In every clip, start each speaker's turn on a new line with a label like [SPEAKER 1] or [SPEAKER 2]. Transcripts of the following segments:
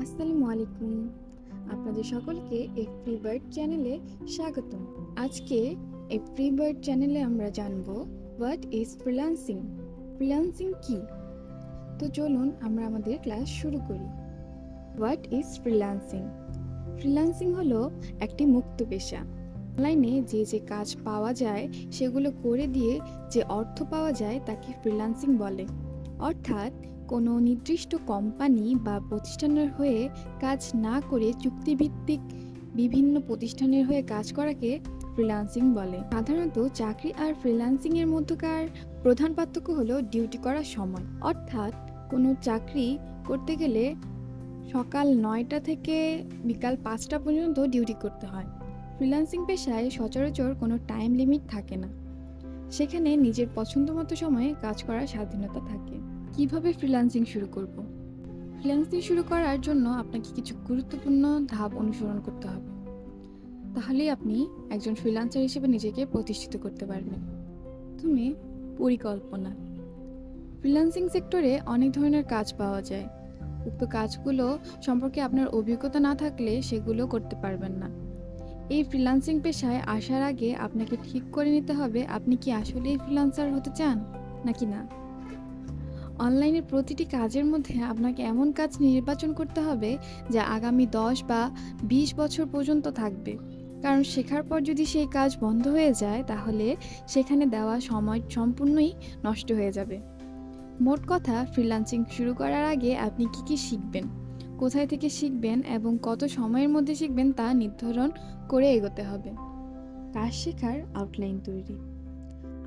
[SPEAKER 1] আসসালামু আলাইকুম। আপনাদের সকলকে এফ্রি বার্ড চ্যানেলে স্বাগতম। আজকে এফ্রি বার্ড চ্যানেলে আমরা জানব হোয়াট ইজ ফ্রিল্যান্সিং। ফ্রিল্যান্সিং কি? তো চলুন আমরা আমাদের ক্লাস শুরু করি। What is freelancing? ফ্রিল্যান্সিং হলো একটি মুক্ত পেশা। অনলাইনে যে কাজ পাওয়া যায় সেগুলো করে দিয়ে যে অর্থ পাওয়া যায় তাকে ফ্রিল্যান্সিং বলে। অর্থাৎ কোনো নির্দিষ্ট কোম্পানি বা প্রতিষ্ঠানের হয়ে কাজ না করে চুক্তিভিত্তিক বিভিন্ন প্রতিষ্ঠানের হয়ে কাজ করাকে ফ্রিল্যান্সিং বলে। সাধারণত চাকরি আর ফ্রিল্যান্সিং এর মধ্যকার প্রধান পার্থক্য হলো ডিউটি করার সময়। অর্থাৎ কোনো চাকরি করতে গেলে সকাল 9টা থেকে বিকাল 5টা পর্যন্ত ডিউটি করতে হয়। ফ্রিল্যান্সিং পেশায় সচরাচর কোনো টাইম লিমিট থাকে না। সেখানে নিজের পছন্দ মতো সময়ে কাজ করার স্বাধীনতা থাকে। কিভাবে ফ্রিল্যান্সিং শুরু করব? ফ্রিল্যান্সিং শুরু করার জন্য আপনাকে কিছু গুরুত্বপূর্ণ ধাপ অনুসরণ করতে হবে। তাহলেই আপনি একজন ফ্রিল্যান্সার হিসেবে নিজেকে প্রতিষ্ঠিত করতে পারবেন। প্রথমে পরিকল্পনা। ফ্রিল্যান্সিং সেক্টরে অনেক ধরনের কাজ পাওয়া যায়। উক্ত কাজগুলো সম্পর্কে আপনার অভিজ্ঞতা না থাকলে সেগুলো করতে পারবেন না। এই ফ্রিল্যান্সিং পেশায় আসার আগে আপনাকে ঠিক করে নিতে হবে আপনি কি আসলেই ফ্রিল্যান্সার হতে চান নাকি না। অনলাইনের প্রতিটি কাজের মধ্যে আপনাকে এমন কাজ নির্বাচন করতে হবে যা আগামী 10 বা 20 বছর পর্যন্ত থাকবে। কারণ শেখার পর যদি সেই কাজ বন্ধ হয়ে যায় তাহলে সেখানে দেওয়া সময় সম্পূর্ণই নষ্ট হয়ে যাবে। মোট কথা, ফ্রিল্যান্সিং শুরু করার আগে আপনি কি শিখবেন, কোথায় থেকে শিখবেন এবং কত সময়ের মধ্যে শিখবেন তা নির্ধারণ করে এগোতে হবে। কাজ শেখার আউটলাইন তৈরি।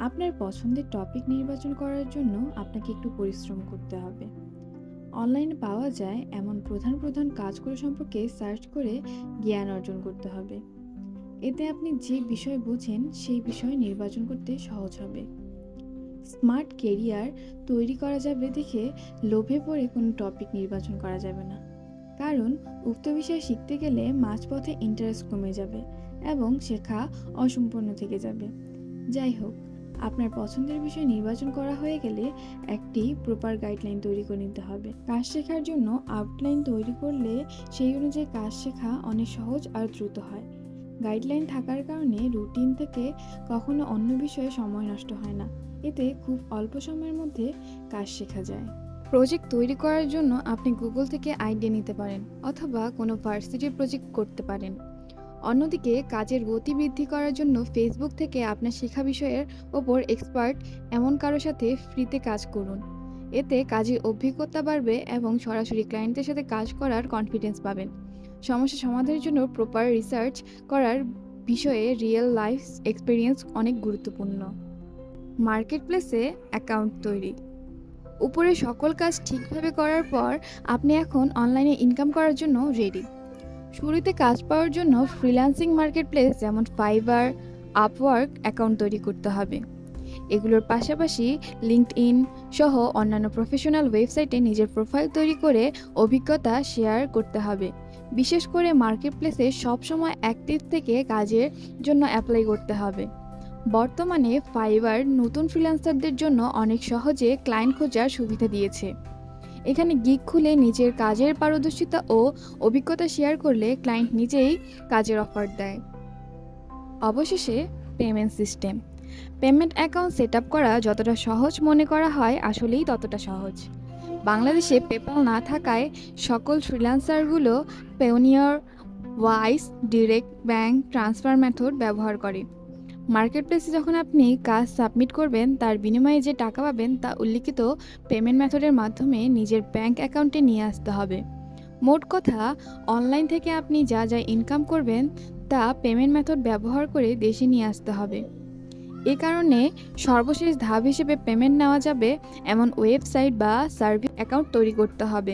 [SPEAKER 1] আপনার পছন্দের টপিক নির্বাচন করার জন্য আপনাকে একটু পরিশ্রম করতে হবে। অনলাইনে পাওয়া যায় এমন প্রধান কাজগুলো সম্পর্কে সার্চ করে জ্ঞান অর্জন করতে হবে। এতে আপনি যে বিষয় বোঝেন সেই বিষয় নির্বাচন করতে সহজ হবে। স্মার্ট কেরিয়ার তৈরি করা যাবে দেখে লোভে পড়ে কোনো টপিক নির্বাচন করা যাবে না। কারণ উক্ত বিষয় শিখতে গেলে মাঝপথে ইন্টারেস্ট কমে যাবে এবং শেখা অসম্পূর্ণ থেকে যাবে। যাই হোক, আপনার পছন্দের বিষয় নির্বাচন করা হয়ে গেলে একটি প্রপার গাইডলাইন তৈরি করে নিতে হবে। কাজ শেখার জন্য আউটলাইন তৈরি করলে সেই অনুযায়ী কাজ শেখা অনেক সহজ আর দ্রুত হয়। গাইডলাইন থাকার কারণে রুটিন থেকে কখনো অন্য বিষয়ে সময় নষ্ট হয় না। এতে খুব অল্প সময়ের মধ্যে কাজ শেখা যায়। প্রজেক্ট তৈরি করার জন্য আপনি গুগল থেকে আইডিয়া নিতে পারেন অথবা কোনো ভার্সিটির প্রজেক্ট করতে পারেন। অন্যদিকে কাজের গতি বৃদ্ধি করার জন্য ফেসবুক থেকে আপনার শেখা বিষয়ের ওপর এক্সপার্ট এমন কারোর সাথে ফ্রিতে কাজ করুন। এতে কাজের অভিজ্ঞতা বাড়বে এবং সরাসরি ক্লায়েন্টের সাথে কাজ করার কনফিডেন্স পাবেন। সমস্যা সমাধানের জন্য প্রপার রিসার্চ করার বিষয়ে রিয়েল লাইফ এক্সপিরিয়েন্স অনেক গুরুত্বপূর্ণ। মার্কেট প্লেসে অ্যাকাউন্ট তৈরি। উপরে সকল কাজ ঠিকভাবে করার পর আপনি এখন অনলাইনে ইনকাম করার জন্য রেডি। শুরুতে কাজ পাওয়ার জন্য ফ্রিল্যান্সিং মার্কেট প্লেস যেমন ফাইবার, আপওয়ার্ক অ্যাকাউন্ট তৈরি করতে হবে। এগুলোর পাশাপাশি লিঙ্কডইন সহ অন্যান্য প্রফেশনাল ওয়েবসাইটে নিজের প্রোফাইল তৈরি করে অভিজ্ঞতা শেয়ার করতে হবে। বিশেষ করে মার্কেট প্লেসে সবসময় অ্যাক্টিভ থেকে কাজের জন্য অ্যাপ্লাই করতে হবে। বর্তমানে ফাইবার নতুন ফ্রিল্যান্সারদের জন্য অনেক সহজে ক্লায়েন্ট খোঁজার সুবিধা দিয়েছে। এখানে গিগ খুলে নিজের কাজের পারদর্শিতা ও অভিজ্ঞতা শেয়ার করলে ক্লায়েন্ট নিজেই কাজের অফার দেয়। অবশেষে payment system. Payment account set up করা যতটা সহজ মনে করা হয় আসলেই ততটা সহজ। বাংলাদেশে পেপ্যাল না থাকায় সকল ফ্রিল্যান্সারগুলো Payoneer, Wise, direct bank transfer method ব্যবহার করে। মার্কেট প্লেসে যখন আপনি কাজ সাবমিট করবেন তার বিনিময়ে যে টাকা পাবেন তা উল্লিখিত পেমেন্ট মেথডের মাধ্যমে নিজের ব্যাংক অ্যাকাউন্টে নিয়ে আসতে হবে। মোট কথা, অনলাইন থেকে আপনি যা ইনকাম করবেন তা পেমেন্ট মেথড ব্যবহার করে দেশে নিয়ে আসতে হবে। এ কারণে সর্বশেষ ধাপ হিসেবে পেমেন্ট নেওয়া যাবে এমন ওয়েবসাইট বা সার্ভিস অ্যাকাউন্ট তৈরি করতে হবে।